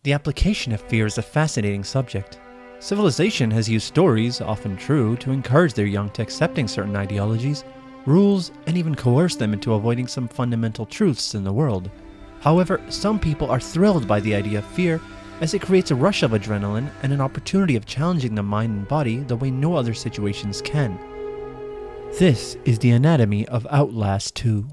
The application of fear is a fascinating subject. Civilization has used stories, often true, to encourage their young to accepting certain ideologies, rules, and even coerce them into avoiding some fundamental truths in the world. However, some people are thrilled by the idea of fear, as it creates a rush of adrenaline and an opportunity of challenging the mind and body the way no other situations can. This is the anatomy of Outlast 2.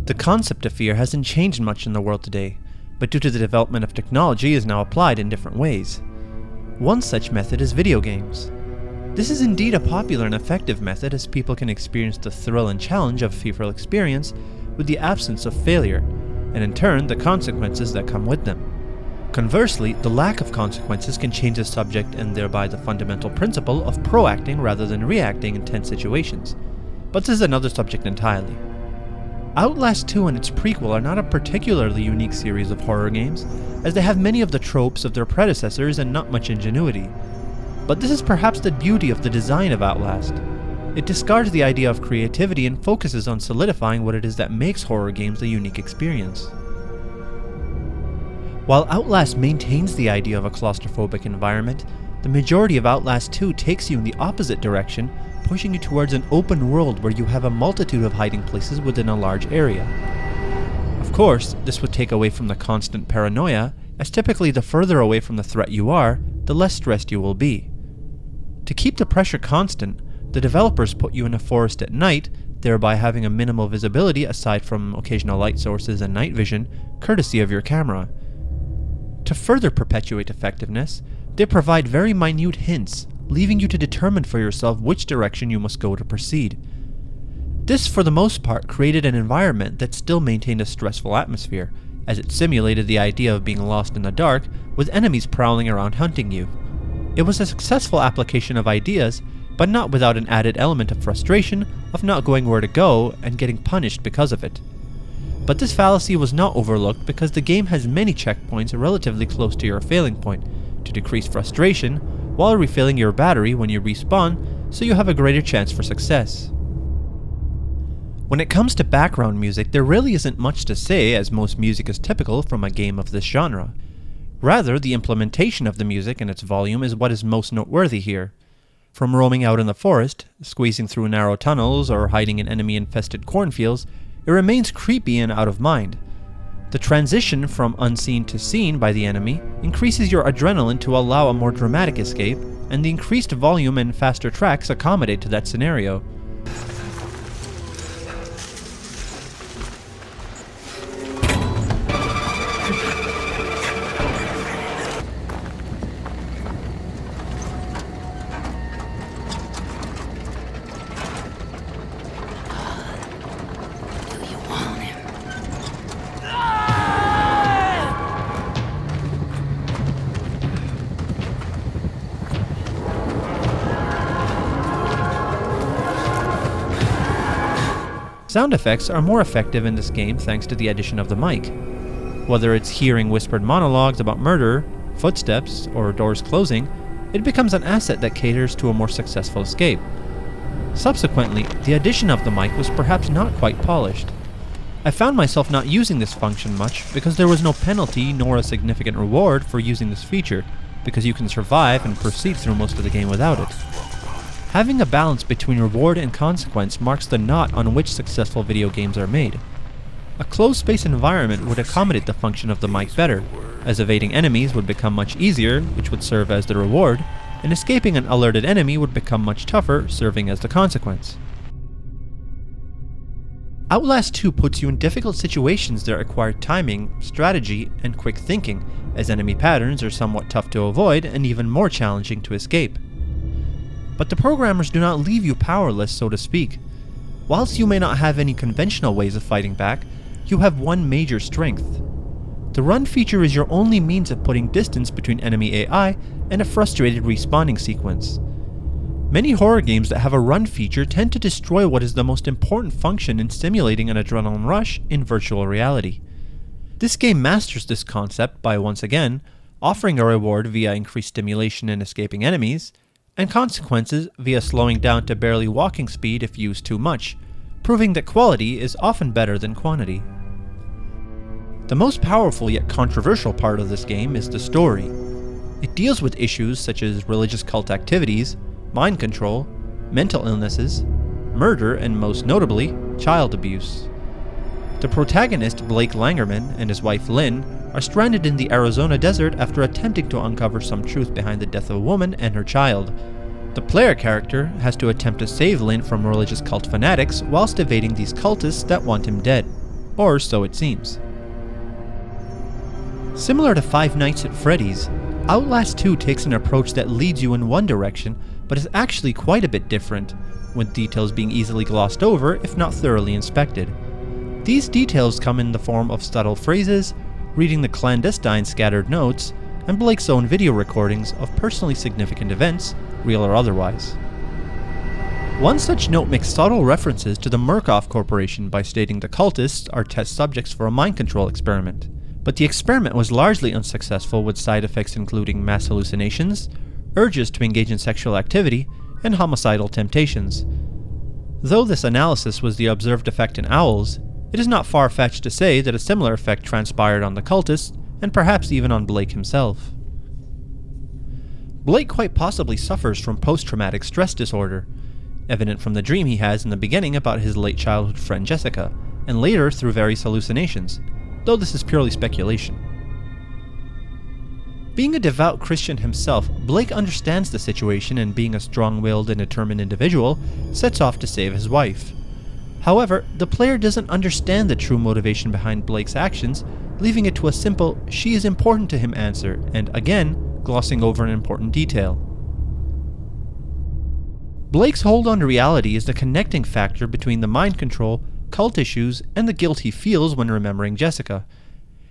The concept of fear hasn't changed much in the world today, but due to the development of technology is now applied in different ways. One such method is video games. This is indeed a popular and effective method, as people can experience the thrill and challenge of a fearful experience with the absence of failure, and in turn the consequences that come with them. Conversely, the lack of consequences can change the subject and thereby the fundamental principle of proacting rather than reacting in tense situations. But this is another subject entirely. Outlast 2 and its prequel are not a particularly unique series of horror games, as they have many of the tropes of their predecessors and not much ingenuity. But this is perhaps the beauty of the design of Outlast. It discards the idea of creativity and focuses on solidifying what it is that makes horror games a unique experience. While Outlast maintains the idea of a claustrophobic environment, the majority of Outlast 2 takes you in the opposite direction, pushing you towards an open world where you have a multitude of hiding places within a large area. Of course, this would take away from the constant paranoia, as typically the further away from the threat you are, the less stressed you will be. To keep the pressure constant, the developers put you in a forest at night, thereby having a minimal visibility aside from occasional light sources and night vision, courtesy of your camera. To further perpetuate effectiveness, they provide very minute hints, leaving you to determine for yourself which direction you must go to proceed. This, for the most part, created an environment that still maintained a stressful atmosphere, as it simulated the idea of being lost in the dark, with enemies prowling around hunting you. It was a successful application of ideas, but not without an added element of frustration of not knowing where to go and getting punished because of it. But this fallacy was not overlooked because the game has many checkpoints relatively close to your failing point, to decrease frustration, while refilling your battery when you respawn, so you have a greater chance for success. When it comes to background music, there really isn't much to say, as most music is typical from a game of this genre. Rather, the implementation of the music and its volume is what is most noteworthy here. From roaming out in the forest, squeezing through narrow tunnels, or hiding in enemy-infested cornfields, it remains creepy and out of mind. The transition from unseen to seen by the enemy increases your adrenaline to allow a more dramatic escape, and the increased volume and faster tracks accommodate to that scenario. Sound effects are more effective in this game thanks to the addition of the mic. Whether it's hearing whispered monologues about murder, footsteps, or doors closing, it becomes an asset that caters to a more successful escape. Subsequently, the addition of the mic was perhaps not quite polished. I found myself not using this function much because there was no penalty nor a significant reward for using this feature, because you can survive and proceed through most of the game without it. Having a balance between reward and consequence marks the knot on which successful video games are made. A closed space environment would accommodate the function of the mic better, as evading enemies would become much easier, which would serve as the reward, and escaping an alerted enemy would become much tougher, serving as the consequence. Outlast 2 puts you in difficult situations that require timing, strategy, and quick thinking, as enemy patterns are somewhat tough to avoid and even more challenging to escape. But the programmers do not leave you powerless, so to speak. Whilst you may not have any conventional ways of fighting back, you have one major strength. The run feature is your only means of putting distance between enemy AI and a frustrated respawning sequence. Many horror games that have a run feature tend to destroy what is the most important function in simulating an adrenaline rush in virtual reality. This game masters this concept by, once again, offering a reward via increased stimulation in escaping enemies, and consequences via slowing down to barely walking speed if used too much, proving that quality is often better than quantity. The most powerful yet controversial part of this game is the story. It deals with issues such as religious cult activities, mind control, mental illnesses, murder, and most notably, child abuse. The protagonist, Blake Langermann, and his wife Lynn are stranded in the Arizona desert after attempting to uncover some truth behind the death of a woman and her child. The player character has to attempt to save Lynn from religious cult fanatics whilst evading these cultists that want him dead. Or so it seems. Similar to Five Nights at Freddy's, Outlast 2 takes an approach that leads you in one direction, but is actually quite a bit different, with details being easily glossed over if not thoroughly inspected. These details come in the form of subtle phrases, reading the clandestine scattered notes, and Blake's own video recordings of personally significant events, real or otherwise. One such note makes subtle references to the Murkoff Corporation by stating the cultists are test subjects for a mind control experiment. But the experiment was largely unsuccessful, with side effects including mass hallucinations, urges to engage in sexual activity, and homicidal temptations. Though this analysis was the observed effect in owls, it is not far-fetched to say that a similar effect transpired on the cultists, and perhaps even on Blake himself. Blake quite possibly suffers from post-traumatic stress disorder, evident from the dream he has in the beginning about his late childhood friend Jessica, and later through various hallucinations, though this is purely speculation. Being a devout Christian himself, Blake understands the situation and, being a strong-willed and determined individual, sets off to save his wife. However, the player doesn't understand the true motivation behind Blake's actions, leaving it to a simple "she is important to him" answer, and again, glossing over an important detail. Blake's hold on reality is the connecting factor between the mind control, cult issues, and the guilt he feels when remembering Jessica.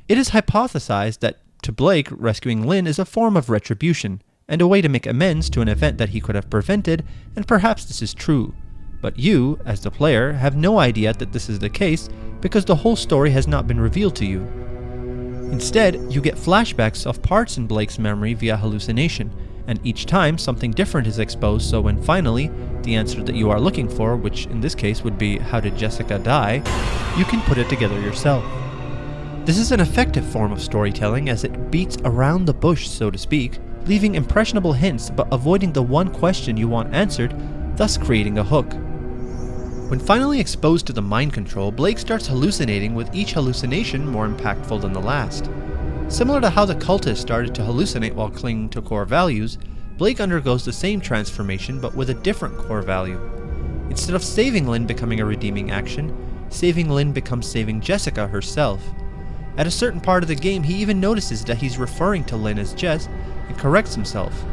It is hypothesized that, to Blake, rescuing Lynn is a form of retribution, and a way to make amends to an event that he could have prevented, and perhaps this is true. But you, as the player, have no idea that this is the case because the whole story has not been revealed to you. Instead, you get flashbacks of parts in Blake's memory via hallucination, and each time something different is exposed, so when finally, the answer that you are looking for, which in this case would be "how did Jessica die?" you can put it together yourself. This is an effective form of storytelling as it beats around the bush, so to speak, leaving impressionable hints but avoiding the one question you want answered, thus creating a hook. When finally exposed to the mind control, Blake starts hallucinating, with each hallucination more impactful than the last. Similar to how the cultist started to hallucinate while clinging to core values, Blake undergoes the same transformation but with a different core value. Instead of saving Lynn becoming a redeeming action, saving Lynn becomes saving Jessica herself. At a certain part of the game, he even notices that he's referring to Lynn as Jess and corrects himself.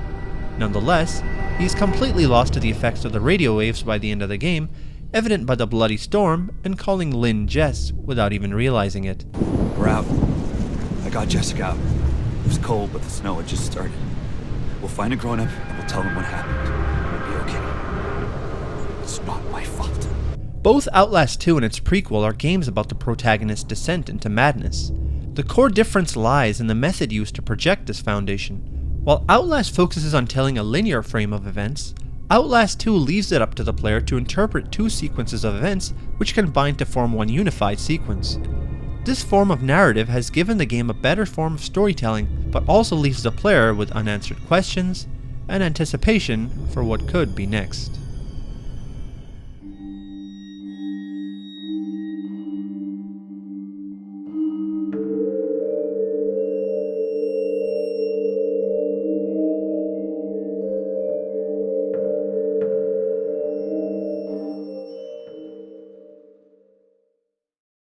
Nonetheless, he's completely lost to the effects of the radio waves by the end of the game, evident by the bloody storm, and calling Lynn Jess without even realizing it. We're out. I got Jessica out. It was cold, but the snow had just started. We'll find a grown-up and we'll tell him what happened. It'll be okay. It's not my fault. Both Outlast 2 and its prequel are games about the protagonist's descent into madness. The core difference lies in the method used to project this foundation. While Outlast focuses on telling a linear frame of events, Outlast 2 leaves it up to the player to interpret two sequences of events which combine to form one unified sequence. This form of narrative has given the game a better form of storytelling, but also leaves the player with unanswered questions and anticipation for what could be next.